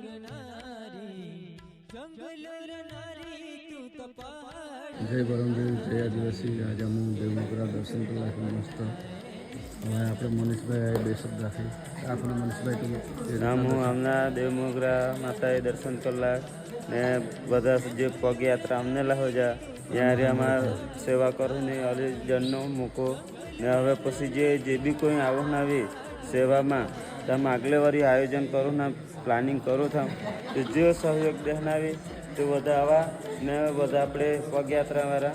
जय परमदेव जय आदिवासी आज हम देवमोगरा दर्शन करा मस्त હવે આપણે મનીષભાઈ બે શબ્દ રાખી આપણે મનીષભાઈ નામ હું આમના દેવમોગરા માતાએ દર્શન કલા ને બધા જે પગયાત્રા અમને લાવો જા ત્યારે અમારા સેવા કરું ને અલીજનનો મૂકો ને હવે પછી જે બી કોઈ આવવાના આવી સેવામાં તમે આગલે વારી આયોજન કરું ને પ્લાનિંગ કરું થામ તો જે સહયોગ દેનાવી તો બધા આવા ને બધા આપણે પગયાત્રાવાળા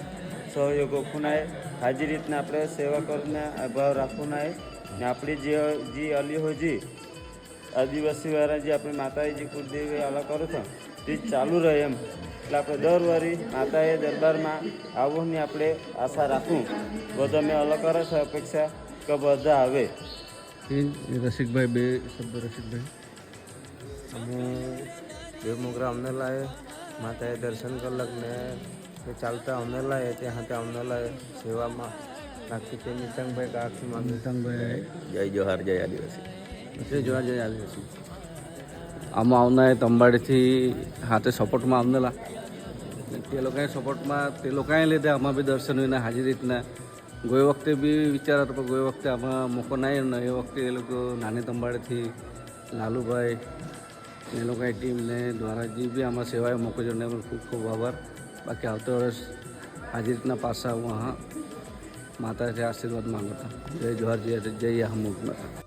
સહયોગો ખૂણાય હાજી રીતના આપણે સેવા કરીને અભાવ રાખવું નાય ને આપણી જે અલી હોય જે આદિવાસીવાળા જે આપણી માતાએ જે કુળદેવી આલા કરું છો તે ચાલુ રહે એમ એટલે આપણે દર વારી માતાએ દરબારમાં આવવાની આપણે આશા રાખું બધા મેં અલગ કરે છે અપેક્ષા કે બધા આવે રસિકભાઈ બે શબ્દ રસિકભાઈ અમે દેવમોગરા અમને લાવે માતાએ દર્શન કલાક ને ચાલતા અમને લાવે ત્યાં હાથે અમને લાવે સેવામાં નાખી તે નીતંગભાઈ કાકીમાં નીતંગભાઈ જય જોહાર જય આદિવાસી જય જોહાર જય આદિવાસી આમાં આવનાર તંબાડીથી હાથે સપોર્ટમાં આવનેલા તે લોકોએ સપોર્ટમાં તે લોકોએ લીધે આમાં બી દર્શન વિના હાજરી રીતના ગઈ વખતે બી વિચાર હતો પણ ગઈ વખતે આમાં મોકો નહીં ને એ વખતે એ લોકો નાની તંબાડીથી લાલુભાઈ એ લોકોની ટીમને દ્વારા જે બી આમાં સેવાએ મોકો જોડને ખૂબ ખૂબ આભાર બાકી આવતા વર્ષ હાજરી રીતના પાછા હું હા માતાથી આશીર્વાદ માંગતા જય જોહાર જય હમુક માતા